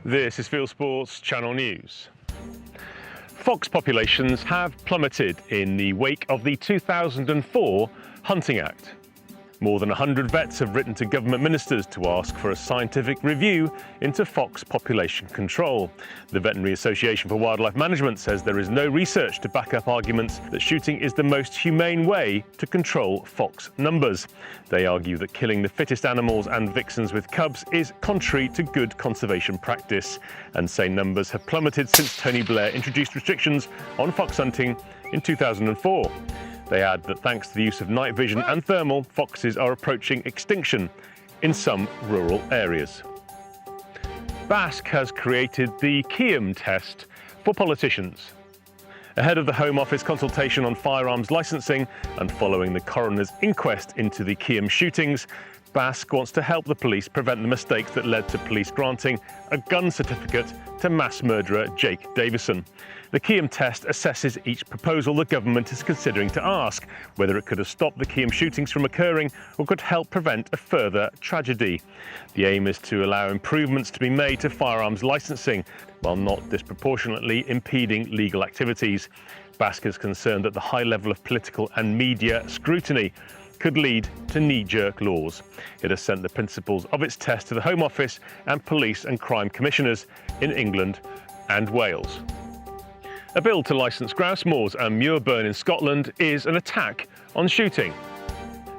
This is Fieldsports Channel News. Fox populations have plummeted in the wake of the 2004 Hunting Act. More than 100 vets have written to government ministers to ask for a scientific review into fox population control. The Veterinary Association for Wildlife Management says there is no research to back up arguments that shooting is the most humane way to control fox numbers. They argue that killing the fittest animals and vixens with cubs is contrary to good conservation practice, and say numbers have plummeted since Tony Blair introduced restrictions on fox hunting in 2004. They add that thanks to the use of night vision and thermal, foxes are approaching extinction in some rural areas. Basque has created the KIAM test for politicians. Ahead of the Home Office consultation on firearms licensing and following the coroner's inquest into the KIAM shootings, Basque wants to help the police prevent the mistakes that led to police granting a gun certificate to mass murderer Jake Davison. The KIAM test assesses each proposal the government is considering to ask, whether it could have stopped the KIAM shootings from occurring or could help prevent a further tragedy. The aim is to allow improvements to be made to firearms licensing, while not disproportionately impeding legal activities. Basque is concerned that the high level of political and media scrutiny could lead to knee-jerk laws. It has sent the principles of its test to the Home Office and police and crime commissioners in England and Wales. A bill to licence grouse moors and muirburn in Scotland is an attack on shooting.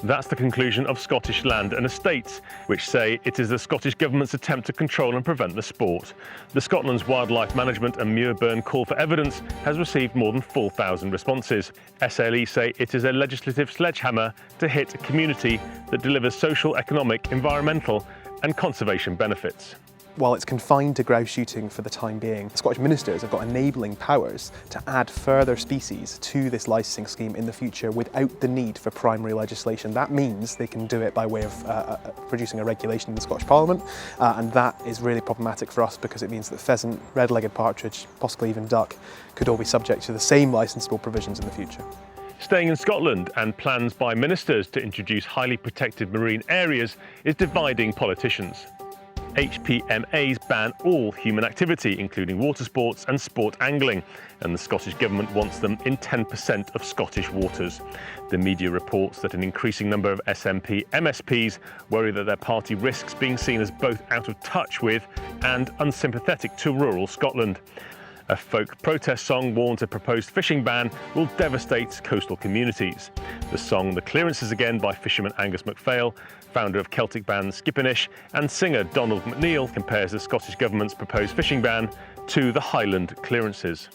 That's the conclusion of Scottish Land and Estates, which say it is the Scottish Government's attempt to control and prevent the sport. The Scotland's Wildlife Management and Muirburn Call for Evidence has received more than 4,000 responses. SLE say it is a legislative sledgehammer to hit a community that delivers social, economic, environmental and conservation benefits. While it's confined to grouse shooting for the time being, Scottish ministers have got enabling powers to add further species to this licensing scheme in the future without the need for primary legislation. That means they can do it by way of producing a regulation in the Scottish Parliament, and that is really problematic for us because it means that pheasant, red-legged partridge, possibly even duck, could all be subject to the same licensable provisions in the future. Staying in Scotland, and plans by ministers to introduce highly protected marine areas is dividing politicians. HPMAs ban all human activity, including water sports and sport angling, and the Scottish Government wants them in 10% of Scottish waters. The media reports that an increasing number of SNP MSPs worry that their party risks being seen as both out of touch with and unsympathetic to rural Scotland. A folk protest song warns a proposed fishing ban will devastate coastal communities. The song The Clearances Again by fisherman Angus MacPhail, founder of Celtic band Skippinish, and singer Donald McNeill compares the Scottish Government's proposed fishing ban to the Highland clearances.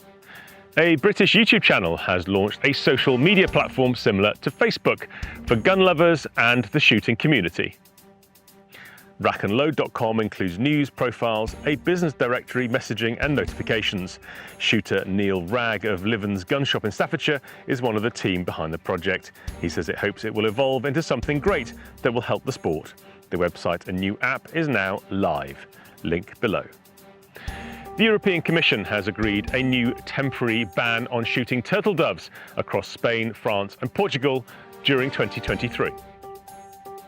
A British YouTube channel has launched a social media platform similar to Facebook for gun lovers and the shooting community. rackandload.com includes news, profiles, a business directory, messaging and notifications. Shooter Neil Ragg of Livens Gun Shop in Staffordshire is one of the team behind the project. He says it hopes it will evolve into something great that will help the sport. The website and new app is now live. Link below. The European Commission has agreed a new temporary ban on shooting turtle doves across Spain, France and Portugal during 2023.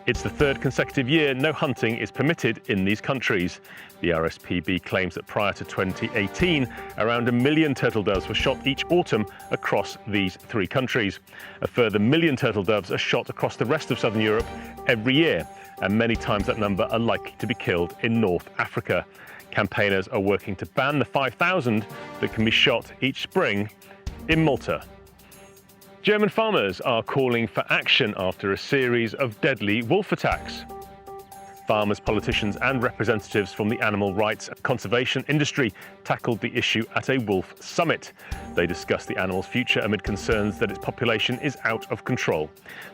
It's the third consecutive year no hunting is permitted in these countries. The RSPB claims that prior to 2018, around 1 million turtle doves were shot each autumn across these three countries. A further 1 million turtle doves are shot across the rest of Southern Europe every year, and many times that number are likely to be killed in North Africa. Campaigners are working to ban the 5,000 that can be shot each spring in Malta. German farmers are calling for action after a series of deadly wolf attacks. Farmers, politicians and representatives from the animal rights and conservation industry tackled the issue at a wolf summit. They discussed the animal's future amid concerns that its population is out of control.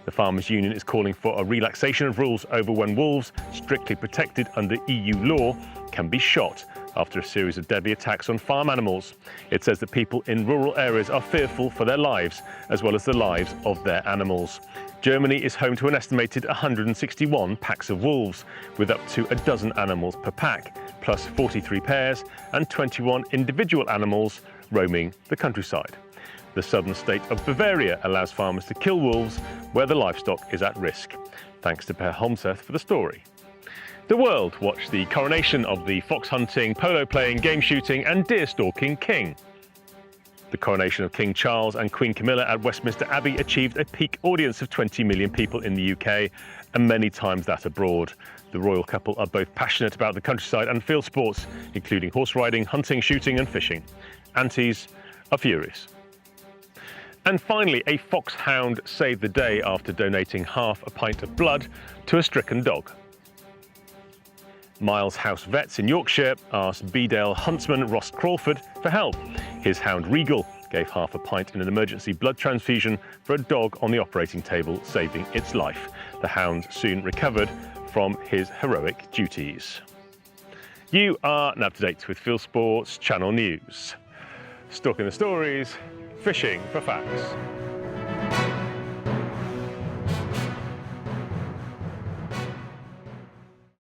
The Farmers' Union is calling for a relaxation of rules over when wolves, strictly protected under EU law, can be shot after a series of deadly attacks on farm animals. It says that people in rural areas are fearful for their lives, as well as the lives of their animals. Germany is home to an estimated 161 packs of wolves, with up to a dozen animals per pack, plus 43 pairs and 21 individual animals roaming the countryside. The southern state of Bavaria allows farmers to kill wolves where the livestock is at risk. Thanks to Per Holmseth for the story. The world watched the coronation of the fox hunting, polo playing, game shooting and deer stalking king. The coronation of King Charles and Queen Camilla at Westminster Abbey achieved a peak audience of 20 million people in the UK and many times that abroad. The royal couple are both passionate about the countryside and field sports, including horse riding, hunting, shooting and fishing. Aunties are furious. And finally, a foxhound saved the day after donating half a pint of blood to a stricken dog. Miles House Vets in Yorkshire asked Bedale huntsman Ross Crawford for help. His hound Regal gave half a pint in an emergency blood transfusion for a dog on the operating table, saving its life. The hound soon recovered from his heroic duties. You are now up to date with Fieldsports Channel News. Stalking the stories, fishing for facts.